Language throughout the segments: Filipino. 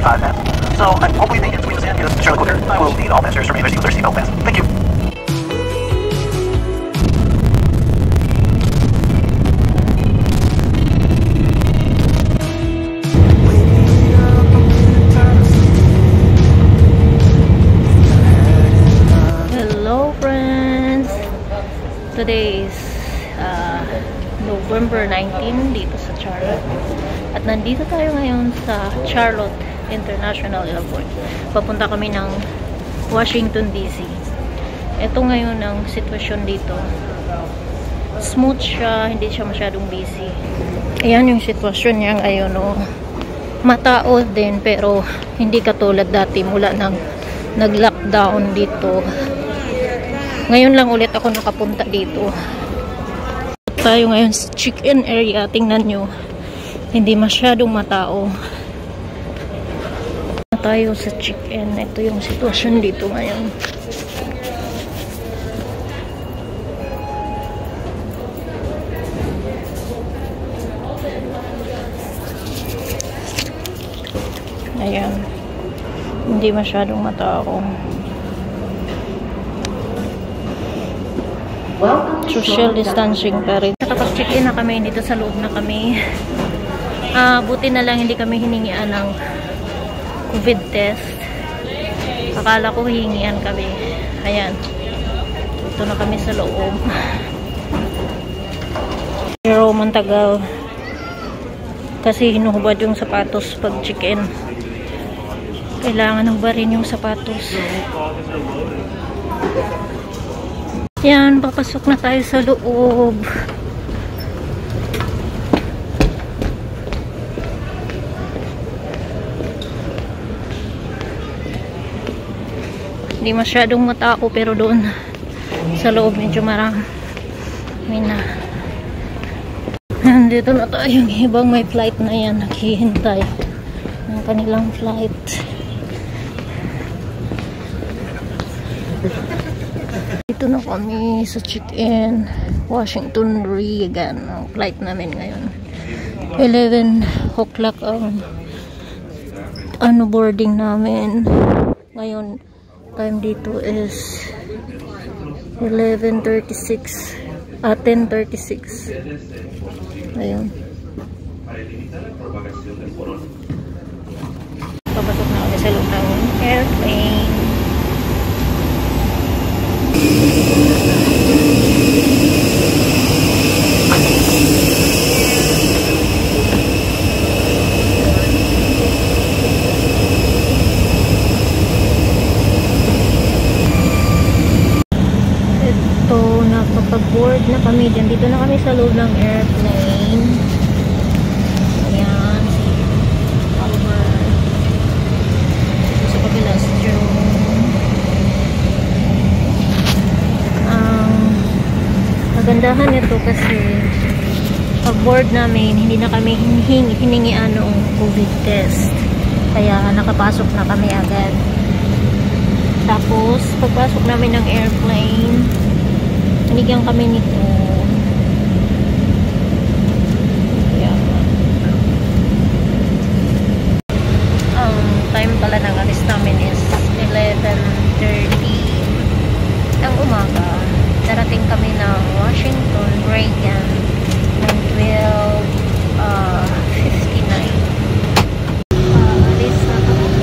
35 then. So I'm hoping they can squeeze us in, get us to Charlotte quicker. I will need all passengers to remain use their seatbelt fast. Thank you. Hello friends! Today is November 19 dito sa Charlotte. At nandito tayo ngayon sa Charlotte International Airport. Papunta kami ng Washington DC. Ito ngayon ang sitwasyon dito. Smooth siya, hindi siya masyadong busy. Ayan yung sitwasyon niya ngayon. Oh. Matao din pero hindi katulad dati mula nang nag-lockdown dito. Ngayon lang ulit ako nakapunta dito. Tayo ngayon sa check-in area. Tingnan nyo. Hindi masyadong matao. Tayo sa check-in. Ito yung sitwasyon dito ngayon. Ayan. Hindi masyadong matao. Social distancing pa rin. Nakapag-check-in na kami. Dito sa loob na kami. Buti na lang hindi kami hiningian ng COVID test. Akala ko hihingian kami. Ayan. Ito na kami sa loob. Pero mantagal. Kasi hinuhubad yung sapatos pag check-in. Kailangan hubarin yung sapatos. Yan, papasok na tayo sa loob. Hindi masyadong matao pero doon sa loob medyo marami na. Dito na tayo, yung ibang may flight na yan naghihintay ng kanilang flight. Dito na kami sa check-in Washington Reagan. Ang flight namin ngayon 11 o'clock ang boarding namin. Ngayon time dito is 11:36 10:36. Ayun. Papasok na kami sa loob ng airplane. Nakapag-board na kami dyan. Dito na kami sa loob ng airplane. Ayan. Albert. Sa kabilas room. Magandahan nito kasi pag-board namin, hindi na kami hiningian noong COVID test. Kaya nakapasok na kami agad. Tapos, pagpasok namin ng airplane, binigyan kami nito. Ayan. Ang time pala ng alis namin is 11:30 ng umaga. Darating kami ng Washington Reagan ng 12:59. Alis na kami.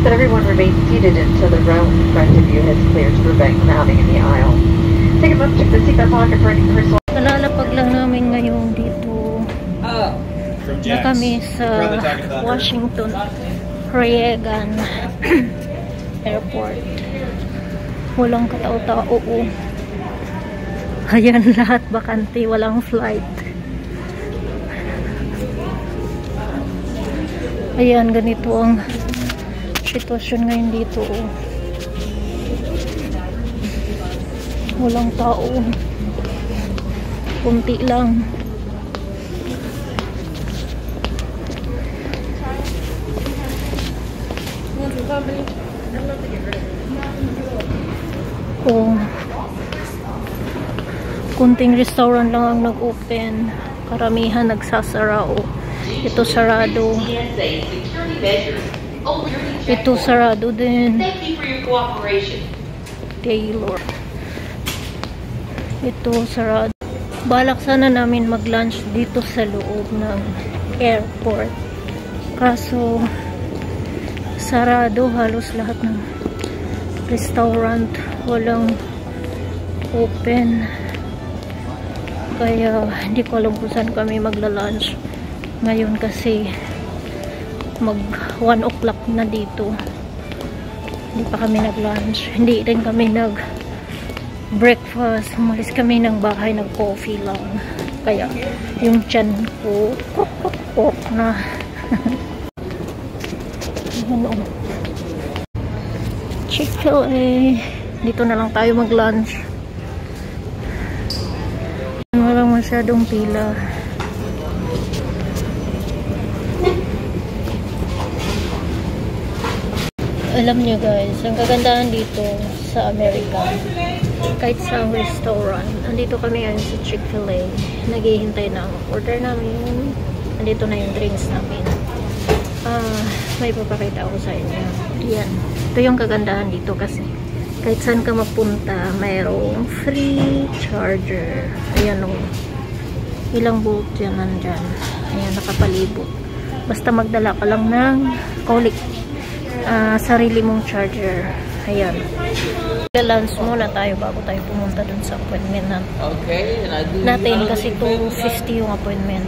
that everyone remain seated until the row in front of you has cleared to prevent crowding in the aisle. Take a moment to check the seatbelt pocket for any personal. Nalalapag lang namin ngayon dito na kami sa Washington Reagan Airport. Walang katao-tao. Ayan, lahat bakante, walang flight. Ayan, ganito ang sitwasyon ngayon dito. Walang tao. Kunti lang. Oh, kunting restaurant lang ang nag-open. Karamihan nagsasara. Ito sarado. Ito sarado din. Taylor. Ito sarado. Balak sana namin mag-lunch dito sa loob ng airport. Kaso sarado halos lahat ng restaurant, walang open. Kaya hindi ko alam kung saan kami magla-lunch ngayon kasi mag 1 o'clock na dito. Hindi pa kami nag-lunch. Hindi rin kami nag-breakfast. Umalis kami ng bahay, nag-coffee lang. Kaya yung tiyan ko na ano, Chick-fil-A. Dito na lang tayo mag-lunch. Walang masyadong pila. Alam niyo guys, ang kagandahan dito sa Amerika, kahit sa restaurant, andito kami ngayon sa Chick-fil-A, naghihintay ng order namin. Andito na yung drinks namin. May papakita ako sa inyo. Yan. Ito yung kagandahan dito kasi kahit saan ka mapunta, mayroong free charger. Ayan o. Ilang volt yan nandyan. Ayan, nakapalibot. Basta magdala ka lang ng sarili mong charger. Ayan. Lunch muna tayo bago tayo pumunta dun sa appointment natin kasi 2:50 yung appointment.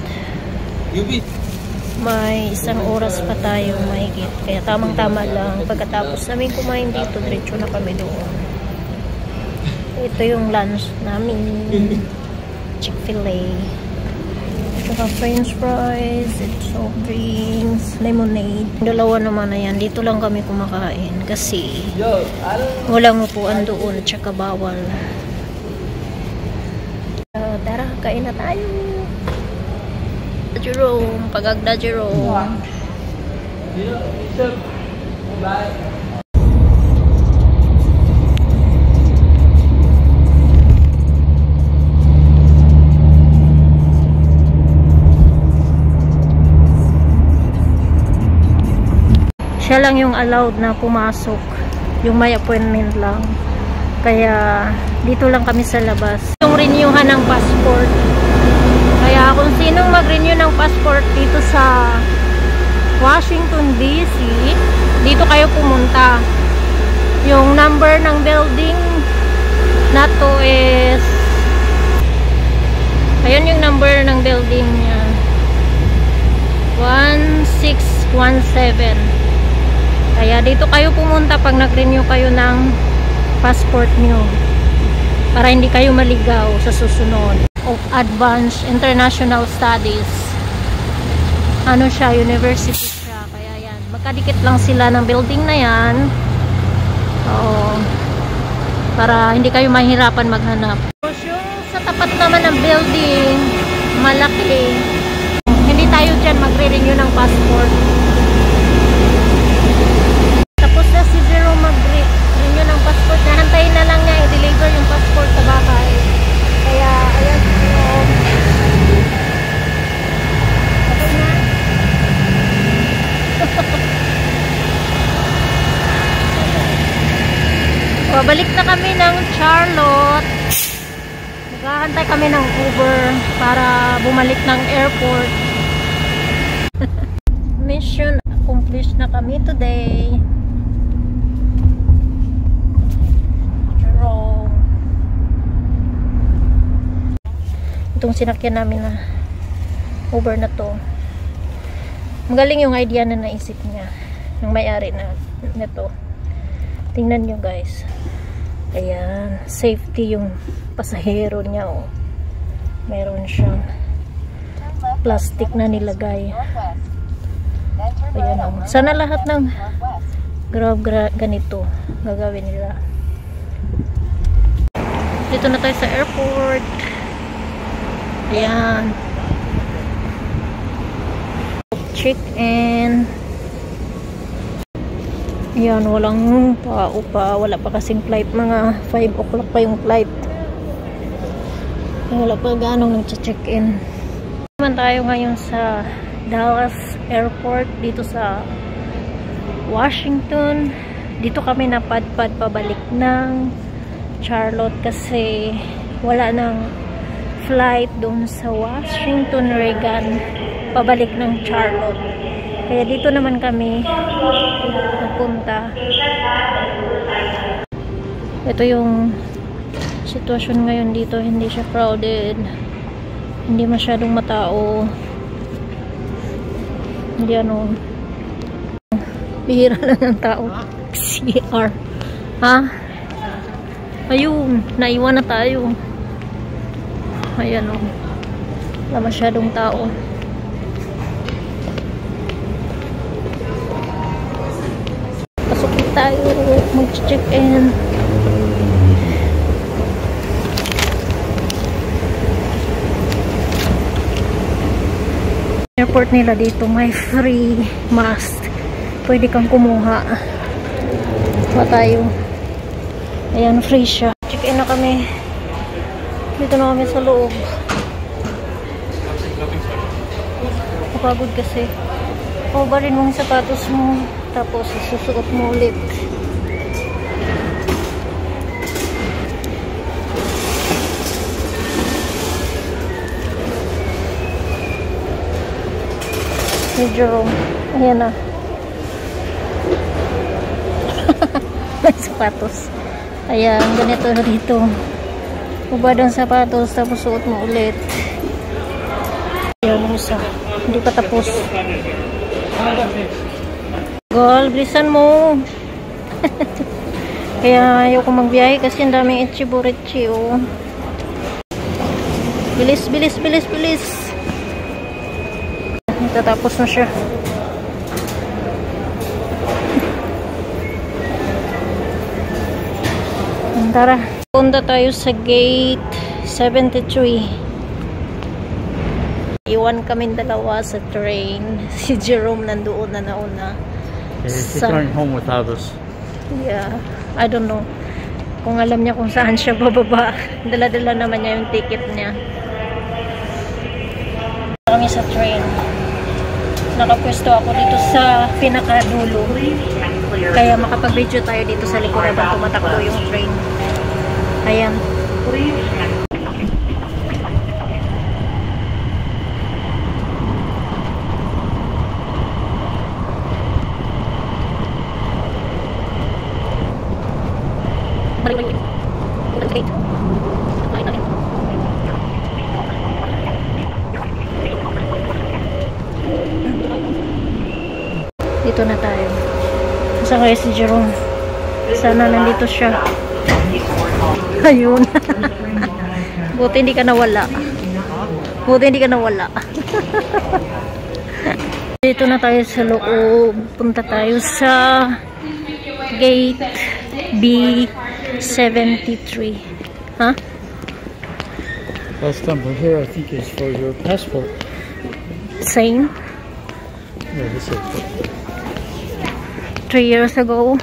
May 1 oras pa tayo mahigit. Kaya tamang-tama lang. Pagkatapos namin kumain dito, diretso na kami doon. Ito yung lunch namin. Chick-fil-A. Saka french fries, soft drinks, lemonade. Dalawa naman na yan. Dito lang kami kumakain kasi walang upuan doon at saka bawal. Tara, kain na tayo. Jerome, pagagda Jerome. Siya lang yung allowed na pumasok, yung may appointment lang. Kaya dito lang kami sa labas. Yung renewhan ng passport. Kaya kung sinong mag-renew ng passport dito sa Washington DC, dito kayo pumunta. Yung number ng building na to is, ayun yung number ng building niya, 1617. Kaya dito kayo pumunta pag nag-renew kayo ng passport nyo para hindi kayo maligaw sa susunod. Of Advanced International Studies. Ano siya, university siya. Kaya yan, magkadikit lang sila ng building na yan. Oo. Para hindi kayo mahirapan maghanap. Yung sa tapat naman ng building, malaki. Hindi tayo dyan magre-renew ng passport. Tapos na si Zero mag-renew ng passport. Nahantayin na lang niya i-deliver yung passport sa bahay. Kaya, ayan. Tapos na. Balik na kami ng Charlotte. Naghahantay kami ng Uber para bumalik ng airport. Mission accomplished na kami today. itong sinakyan namin na Uber na to. Magaling yung idea na naisip niya ng may-ari na nito. Tingnan nyo guys. Ayan, safety yung pasahero niya, oh. Meron siyang plastic na nilagay. Ayan, oh. Sana lahat ng Grab ganito gagawin nila. Dito na tayo sa airport. Ayan. Check-in. Ayan, walang tao pa. Wala pa kasing flight. Mga 5 o'clock pa yung flight. Wala pa ganong nag-check-in. Naman tayo ngayon sa Dallas Airport dito sa Washington. Dito kami napadpad pabalik ng Charlotte kasi wala nang flight doon sa Washington, Reagan pabalik ng Charlotte. Kaya dito naman kami napunta. Ito yung sitwasyon ngayon dito. Hindi siya crowded. Hindi masyadong matao. Hindi ano, bihira lang ng tao. CR. Ha? Ayun, naiwan na tayo. Ayan o. Wala masyadong tao. Pasok tayo. Mag-check-in. Airport nila dito may free mask. Pwede kang kumuha. Pa tayo. Ayan, free siya. Check-in na kami. Dito na kami sa loob. Kapagod kasi. Kubarin mo yung sapatos mo. Tapos susuot mo ulit. Hey Jerome. Ayan na. May sapatos. Ayan, ganito dito. Ubad ang sapatos, tapos suot mo ulit. Ayan, isa. Hindi pa tapos. Girl, bilisan mo. Kaya ayaw ko magbiyahe kasi ang daming itchy-burichi, oh. Bilis, bilis, bilis, bilis. Tatapos na siya. Tara. Punta tayo sa gate 73. Iwan kami dalawa sa train. Si Jerome nandoon na nauna. He's going home without us. Yeah. I don't know. Kung alam niya kung saan siya bababa. Dala-dala naman niya yung ticket niya. Kami sa train. Nakapwesto ako dito sa pinakadulo. Kaya makapag-video tayo dito sa likod habang tumatakbo yung train. Ayan. Dito na tayo. Saan kaya si Jerome? Sana nandito siya. Ayun. Buti hindi ka nawala. Buti hindi ka nawala. Dito na tayo sa loob. Punta tayo sa gate B73. Huh? Last time we're here, I think it's for your passport. Same. Yeah, this is it. 3 years ago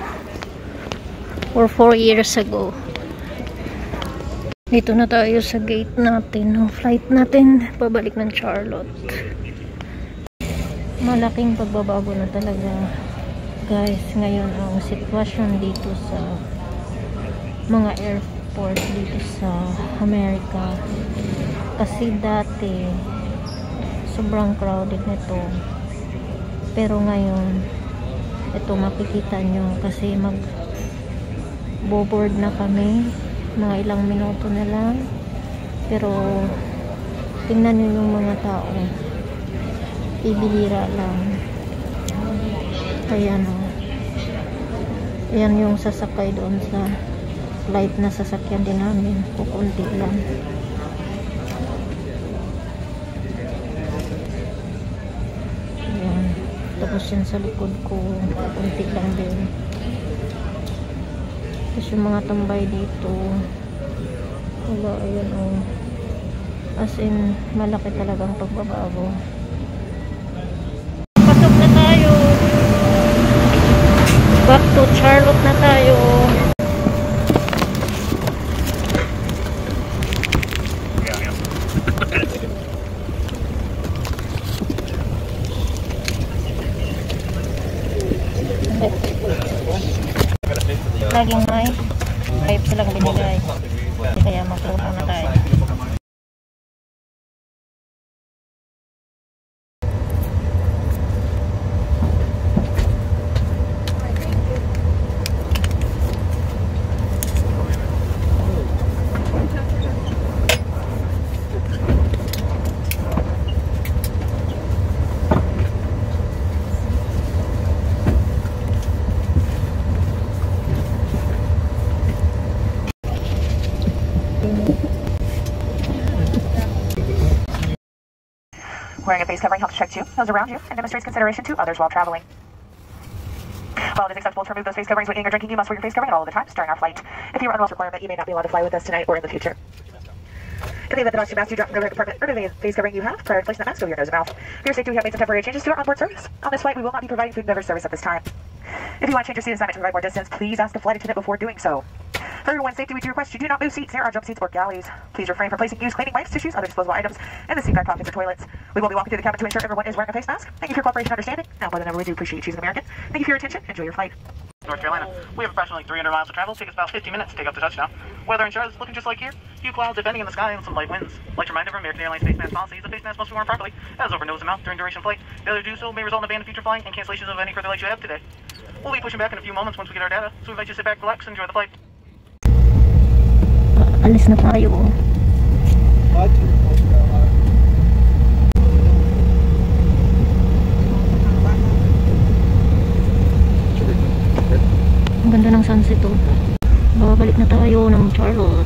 or 4 years ago. Dito na tayo sa gate natin ng flight natin pabalik ng Charlotte. Malaking pagbabago na talaga guys ngayon ang sitwasyon dito sa mga airport dito sa Amerika. Kasi dati sobrang crowded nito, pero ngayon ito makikita nyo kasi mag-board na kami, mga ilang minuto na lang, pero Tingnan nyo yung mga tao. Ibihira lang. Ayan o. Ayan yung sasakay doon sa flight na sasakyan din namin. Kukunti lang. Ayan. Tapos yan sa likod ko. Kukunti lang din. Tapos yung mga tambay dito. Wala, ayan o. As in, malaki talagang pagbabago. Pasok na tayo. Back to Charlotte na tayo. Laging may pipe silang binigay. Kaya mag-load na tayo. Wearing a face covering helps protect you, those around you, and demonstrates consideration to others while traveling. While it is acceptable to remove those face coverings when eating or drinking, you must wear your face covering at all the times during our flight. If you are unwell requirement, you may not be allowed to fly with us tonight or in the future. In the event that oxygen mask you drop from the compartment or the face covering you have, prior to placing that mask over your nose and mouth. For your safety, we have made some temporary changes to our onboard service. On this flight, we will not be providing food and beverage service at this time. If you want to change your seat assignment to provide more distance, please ask the flight attendant before doing so. For everyone's safety, we do request you do not move seats near our jump seats or galleys. Please refrain from placing used cleaning wipes, tissues, other disposable items in the seat back pockets or toilets. We will be walking through the cabin to ensure everyone is wearing a face mask. Thank you for your cooperation and understanding. Now more than ever, we do appreciate you choosing American. Thank you for your attention. Enjoy your flight. North Carolina. We have approximately 300 miles to travel. Take us about 50 minutes to take up to touchdown. Weather in Charlotte is looking just like here. Few clouds, if any, in the sky, and some light winds. Like to remind everyone, American Airlines face mask policy is a face mask must be worn properly, as over nose and mouth during duration of flight. Failure to do so may result in a ban of future flying and cancellations of any further flights you have today. We'll be pushing back in a few moments once we get our data, so we invite you to sit back, relax, and enjoy the flight. Alis na tayo. Ang ganda ng sunset oh. Babalik na tayo ng Charlotte.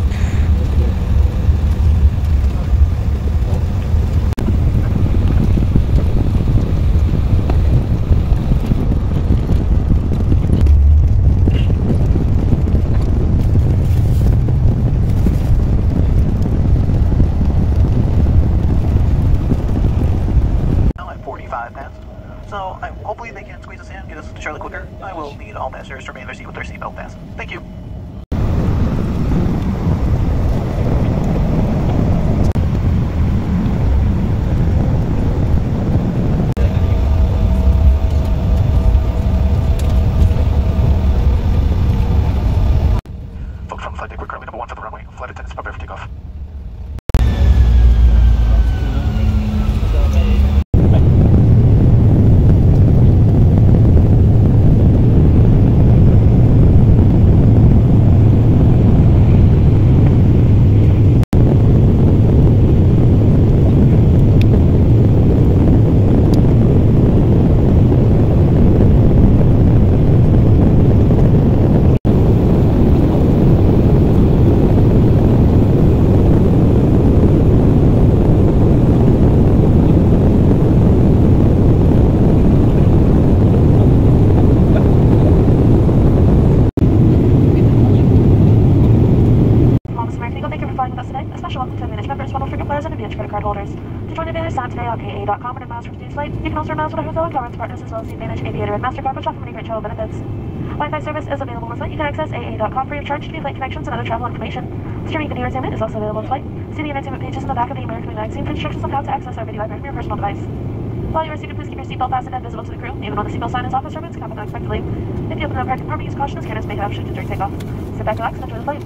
So hopefully they can squeeze us in, get us to Charlotte quicker. I will need all passengers to remain in their seat with their seatbelt fastened. Thank you. Folks from the flight deck, we're currently number 1 for the runway. Flight attendants prepare for takeoff. AA.com and miles from today's flight. You can also earn miles with our hotel and conference partners as well as the Advantage, Aviator, and MasterCard, which offer many great travel benefits. Wi-Fi service is available on flight. You can access AA.com free of charge to view flight connections and other travel information. Streaming video entertainment is also available on flight. See the entertainment pages in the back of the American Magazine for instructions on how to access our video library from your personal device. While you are seated, please keep your seatbelt fastened and visible to the crew. Even when the seatbelt sign is off, our servants come unexpectedly. If you open the parking compartment, use caution as scanners may have obstructed during takeoff. Sit back, relax, and enjoy the flight.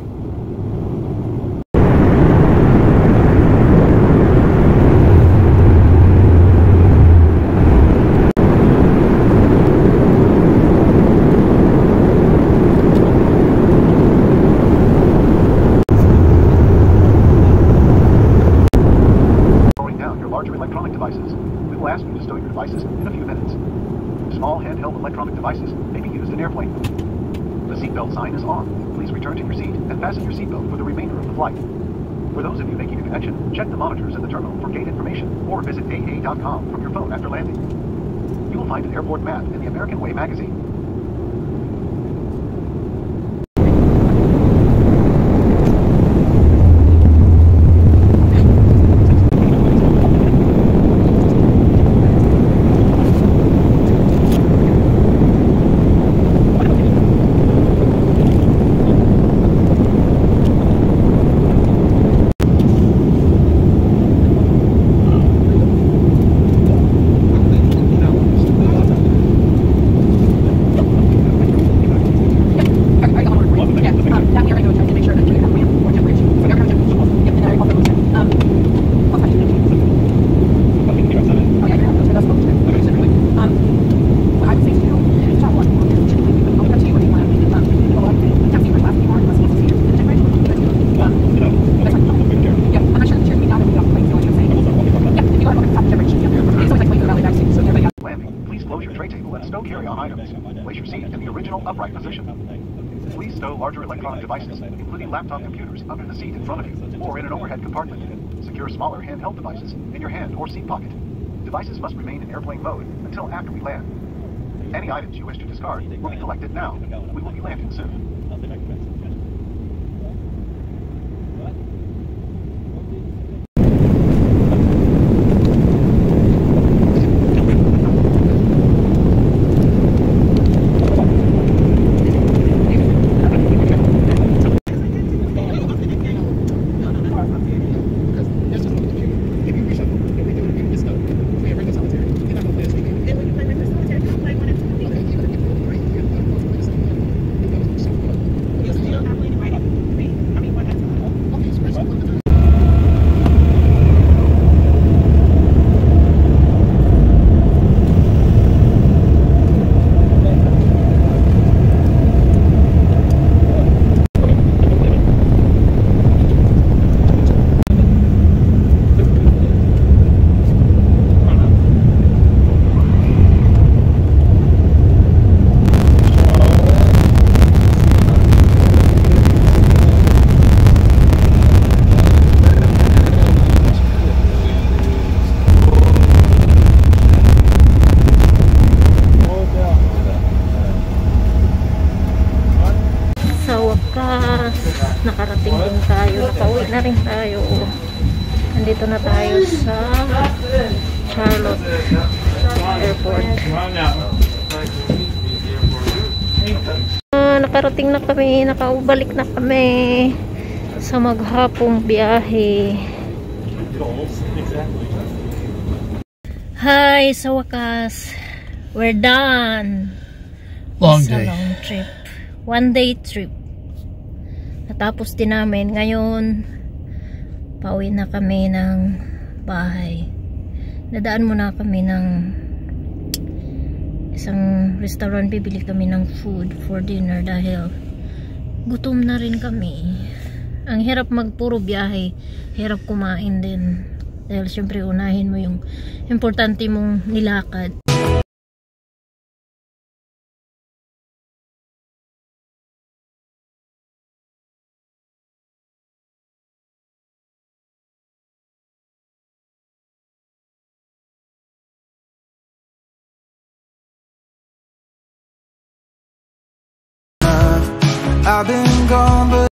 seatbelt sign is on. Please return to your seat and fasten your seatbelt for the remainder of the flight. For those of you making a connection, check the monitors at the terminal for gate information or visit aa.com from your phone after landing. You will find an airport map in the American Way magazine. Upright position. Please stow larger electronic devices, including laptop computers, under the seat in front of you or in an overhead compartment. Secure smaller handheld devices in your hand or seat pocket. Devices must remain in airplane mode until after we land. Any items you wish to discard will be collected now. We will be landing soon. Nakarating din tayo, nakauwi na rin tayo. Nandito na tayo sa Charlotte Airport. Nakarating na kami, nakaubalik na kami sa maghapong biyahe. Hi, sa wakas, we're done. Long It's a day. long trip. 1-day trip. Natapos din namin. Ngayon, pauwi na kami ng bahay. Nadaan muna kami ng isang restaurant. Bibili kami ng food for dinner dahil gutom na rin kami. Ang hirap magpuro biyahe. Hirap kumain din. Dahil syempre unahin mo yung importante mong nilakad. I've been gone, but